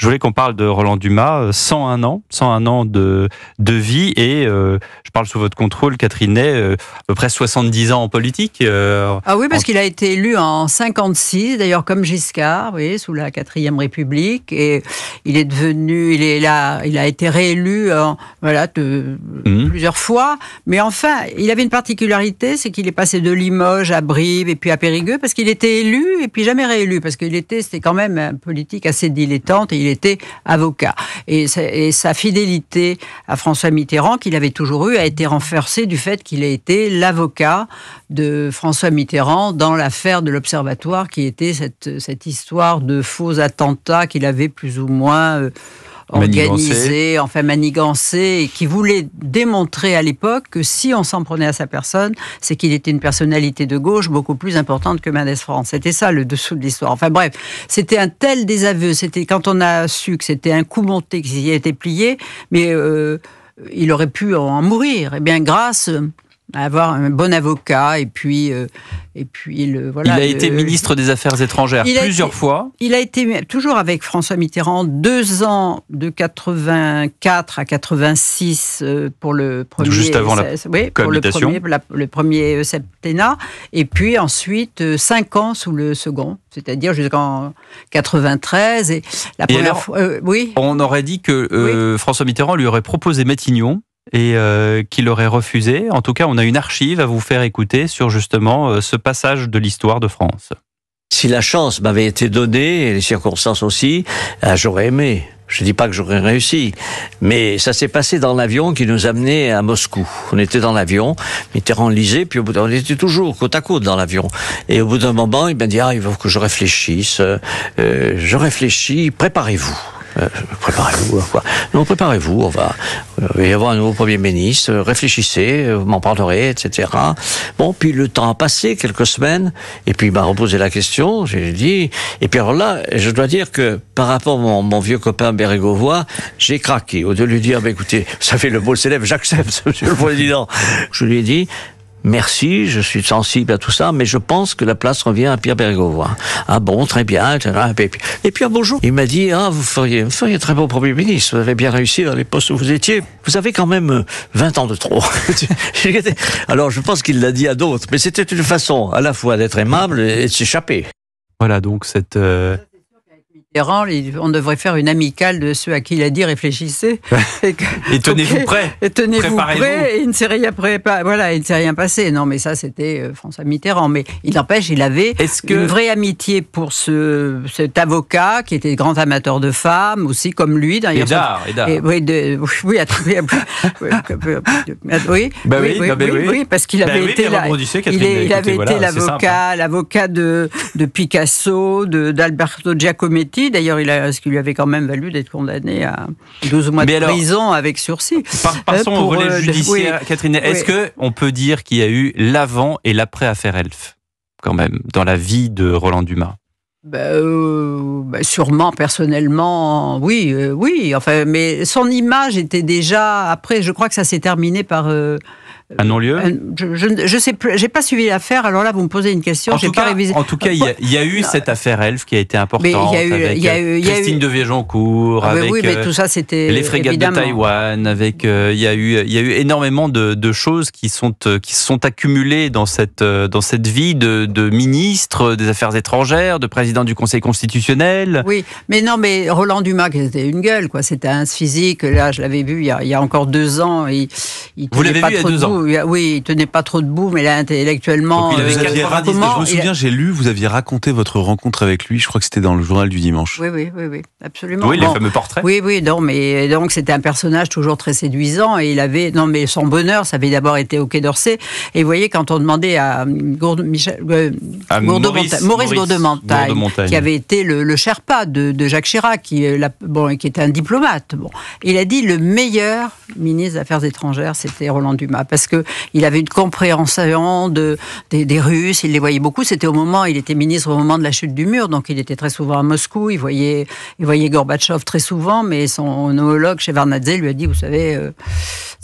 Je voulais qu'on parle de Roland Dumas, 101 ans de vie, et je parle sous votre contrôle, Catherine Ney, à peu près 70 ans en politique. Ah oui, parce qu'il a été élu en 56, d'ailleurs comme Giscard, oui, sous la 4e République, et il est devenu, il a été réélu plusieurs fois, mais enfin, il avait une particularité, c'est qu'il est passé de Limoges à Brive et puis à Périgueux, parce qu'il était élu et puis jamais réélu, parce c'était quand même un politique assez dilettante, et il était avocat. Et sa fidélité à François Mitterrand, qu'il avait toujours eu, a été renforcée du fait qu'il a été l'avocat de François Mitterrand dans l'affaire de l'Observatoire, qui était cette histoire de faux attentats qu'il avait plus ou moins organisé, manigancé, et qui voulait démontrer à l'époque que si on s'en prenait à sa personne, c'est qu'il était une personnalité de gauche beaucoup plus importante que Mendès France. C'était ça le dessous de l'histoire. Enfin bref, c'était un tel désaveu. C'était quand on a su que c'était un coup monté qui y était plié, mais il aurait pu en mourir. Eh bien, grâce à avoir un bon avocat, et puis voilà. Il a été ministre des Affaires étrangères plusieurs fois. Il a été toujours avec François Mitterrand 2 ans, de 84 à 86 pour le premier. Juste avant la cohabitation. Le premier septennat, et puis ensuite 5 ans sous le second, c'est-à-dire jusqu'en 93. Et la première fois, oui. On aurait dit que François Mitterrand lui aurait proposé Matignon, et qu'il aurait refusé. En tout cas, on a une archive à vous faire écouter sur justement ce passage de l'histoire de France. Si la chance m'avait été donnée, et les circonstances aussi, j'aurais aimé. Je ne dis pas que j'aurais réussi, mais ça s'est passé dans l'avion qui nous amenait à Moscou. On était dans l'avion, Mitterrand lisait, puis on était toujours côte à côte dans l'avion. Et au bout d'un moment, il m'a dit « il faut que je réfléchisse. Je réfléchis, préparez-vous. » Préparez-vous, quoi. Non, préparez-vous, il va y avoir un nouveau Premier ministre, réfléchissez, vous m'en parlerez, etc. Bon, puis le temps a passé, quelques semaines, et puis il m'a reposé la question, j'ai dit, et puis alors là, je dois dire que par rapport à mon vieux copain Bérégovoy, j'ai craqué. Au lieu de lui dire, écoutez, ça fait le mot célèbre, j'accepte, monsieur le Président. Je lui ai dit, merci, je suis sensible à tout ça, mais je pense que la place revient à Pierre Bérégovoy. Ah bon, très bien. Et puis un beau jour, il m'a dit, vous feriez un très bon Premier ministre, vous avez bien réussi dans les postes où vous étiez. Vous avez quand même 20 ans de trop. Alors je pense qu'il l'a dit à d'autres, mais c'était une façon à la fois d'être aimable et de s'échapper. Voilà, donc cette... On devrait faire une amicale de ceux à qui il a dit réfléchissez. Et tenez-vous prêts. Et tenez-vous prêts. Et il ne s'est rien passé. Non, mais ça, c'était François Mitterrand. Mais il n'empêche, il avait une vraie amitié pour cet avocat qui était grand amateur de femmes, aussi comme lui. Et d'art. Oui, parce qu'il avait été l'avocat de Picasso, d'Alberto Giacometti. D'ailleurs, ce qui lui avait quand même valu d'être condamné à 12 mois de prison avec sursis. Passons au volet judiciaire, Catherine. Est-ce qu'on peut dire qu'il y a eu l'avant et l'après-affaire Elf, quand même, dans la vie de Roland Dumas ? Sûrement, personnellement, oui. Enfin, mais son image était déjà... Après, je crois que ça s'est terminé par... un non-lieu ? Je sais plus, j'ai pas suivi l'affaire, alors là vous me posez une question, j'ai pas révisé. En tout cas, il y a eu cette affaire Elf qui a été importante, avec Christine de Végencourt, avec tout ça, c'était les frégates de Taïwan, avec il y a eu énormément de choses qui se sont accumulées dans cette vie de ministre des Affaires étrangères, de président du Conseil constitutionnel. Oui, mais Roland Dumas, c'était une gueule, quoi. C'était un physique. Là, je l'avais vu il y a encore 2 ans. Vous l'avez vu il y a 2 ans. Oui, il tenait pas trop debout, mais là, intellectuellement... Je me souviens, j'ai lu, vous aviez raconté votre rencontre avec lui, je crois que c'était dans le journal du dimanche. Oui, absolument. Oui, les fameux portraits. Oui, mais donc c'était un personnage toujours très séduisant, et il avait... Non, mais son bonheur, ça avait d'abord été au Quai d'Orsay, et vous voyez, quand on demandait à Maurice Gourdemontagne, qui avait été le Sherpa de Jacques Chirac, qui était un diplomate, il a dit le meilleur ministre des Affaires étrangères, c'était Roland Dumas, parce qu'il avait une compréhension des Russes, il les voyait beaucoup. C'était il était ministre au moment de la chute du mur, donc il était très souvent à Moscou, il voyait Gorbatchev très souvent, mais son homologue Shevardnadze lui a dit, vous savez,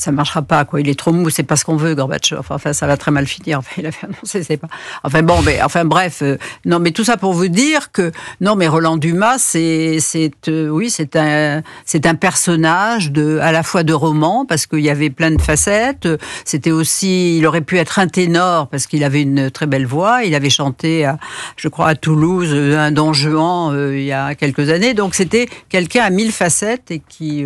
ça marchera pas, quoi. Il est trop mou, c'est pas ce qu'on veut, Gorbatchev. Enfin, ça va très mal finir. Enfin, il avait annoncé, c'est pas. Enfin bon, mais bref. Non, mais tout ça pour vous dire que non, mais Roland Dumas, c'est un personnage à la fois de roman parce qu'il y avait plein de facettes. C'était aussi, il aurait pu être un ténor parce qu'il avait une très belle voix. Il avait chanté, je crois, à Toulouse, un Don Juan il y a quelques années. Donc c'était quelqu'un à 1000 facettes et qui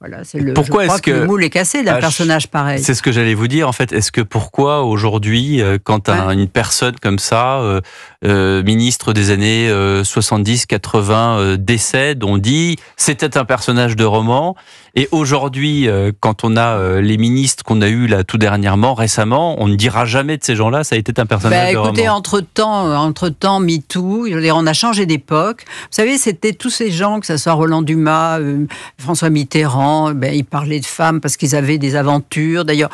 voilà, pourquoi je crois est-ce que le moule est cassé d'un personnage pareil. C'est ce que j'allais vous dire en fait. Est-ce que pourquoi aujourd'hui, quand une personne comme ça, ministre des années 70-80 décède, on dit c'était un personnage de roman, et aujourd'hui, quand on a les ministres qu'on a eus là tout dernièrement, récemment, on ne dira jamais de ces gens-là ça a été un personnage de roman. Écoutez, entre-temps, MeToo, on a changé d'époque. Vous savez, c'était tous ces gens, que ce soit Roland Dumas, François Mitterrand, ils parlaient de femmes parce qu'ils avaient des aventures. D'ailleurs,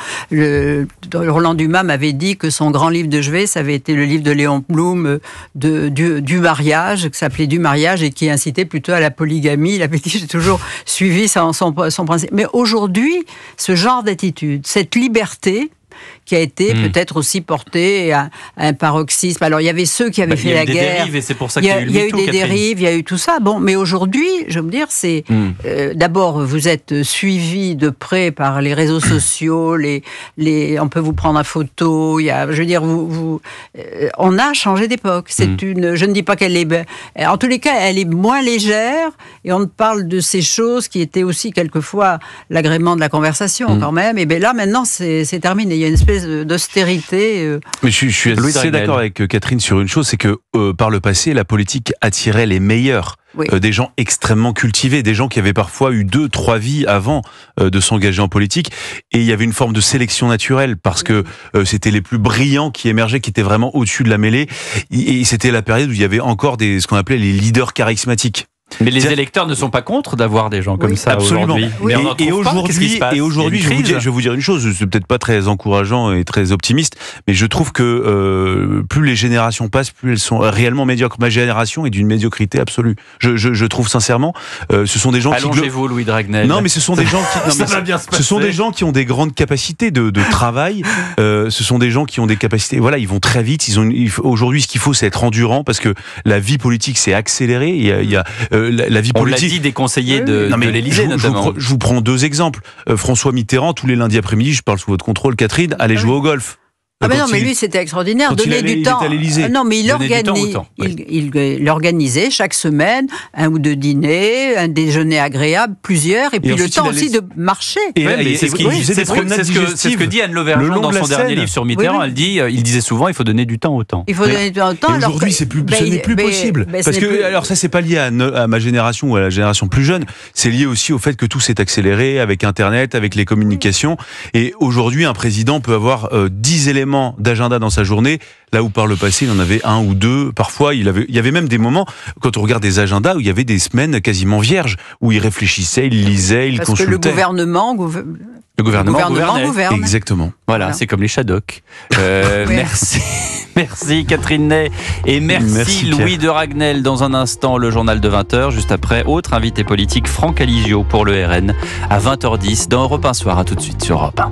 Roland Dumas m'avait dit que son grand livre de chevet, ça avait été le livre de Léon Blum du mariage, qui s'appelait Du mariage et qui incitait plutôt à la polygamie. Il avait dit, j'ai toujours suivi son principe. Mais aujourd'hui, ce genre d'attitude, cette liberté qui a été peut-être aussi portée à un paroxysme. Alors, il y avait ceux qui avaient fait la guerre. Il y a eu des dérives et c'est pour ça qu'il y a eu le Il y a eu des dérives, il y a eu tout ça. Bon, mais aujourd'hui, je veux dire, c'est... d'abord, vous êtes suivi de près par les réseaux sociaux, on peut vous prendre en photo, je veux dire, on a changé d'époque. Je ne dis pas qu'elle est... En tous les cas, elle est moins légère et on parle de ces choses qui étaient aussi quelquefois l'agrément de la conversation quand même. Et bien là, maintenant, c'est terminé. Il y a une espèce d'austérité. Mais je suis assez d'accord avec Catherine sur une chose, c'est que par le passé, la politique attirait les meilleurs. Oui. Des gens extrêmement cultivés, des gens qui avaient parfois eu 2-3 vies avant de s'engager en politique, et il y avait une forme de sélection naturelle parce que c'était les plus brillants qui émergeaient, qui étaient vraiment au-dessus de la mêlée, et c'était la période où il y avait encore ce qu'on appelait les leaders charismatiques. Mais les électeurs ne sont pas contre d'avoir des gens comme ça aujourd'hui. Oui. Et aujourd'hui, je vais vous dire une chose, c'est peut-être pas très encourageant et très optimiste, mais je trouve que plus les générations passent, plus elles sont réellement médiocres. Ma génération est d'une médiocrité absolue. Je trouve sincèrement, ce sont des gens qui... Allongez-vous, Louis Dragnel. Non, mais ce sont des gens qui... ce sont des gens qui ont des grandes capacités de travail. Ce sont des gens qui ont des capacités... Voilà, ils vont très vite. Aujourd'hui, ce qu'il faut, c'est être endurant, parce que la vie politique s'est accélérée. Il y a la vie politique. On l'a dit des conseillers de l'Élysée, notamment. Je vous prends 2 exemples. François Mitterrand, tous les lundis après-midi, je parle sous votre contrôle, Catherine, allait jouer au golf. Mais lui, c'était extraordinaire, donner du temps. Non, mais il organisait chaque semaine 1 ou 2 dîners, un déjeuner agréable, plusieurs, et puis le temps aussi de marcher. C'est ce que dit Anne Lauvergeon dans son dernier livre sur Mitterrand. Il disait souvent, il faut donner du temps au temps. Il faut donner du temps au temps. Aujourd'hui, ce n'est plus possible. Parce que, alors ça, c'est pas lié à ma génération ou à la génération plus jeune, c'est lié aussi au fait que tout s'est accéléré avec Internet, avec les communications. Et aujourd'hui, un président peut avoir 10 éléments d'agenda dans sa journée, là où par le passé il en avait 1 ou 2, parfois il y avait même des moments, quand on regarde des agendas, où il y avait des semaines quasiment vierges, où il réfléchissait, il lisait, il consultait. Parce que le gouvernement gouverne. Exactement. Voilà, c'est comme les Shadocks. Merci Catherine Ney, et merci Louis de Ragnel. Dans un instant, le journal de 20h, juste après, autre invité politique, Franck Alizio pour le RN, à 20h10 dans Europe 1 Soir. À tout de suite sur Europe 1.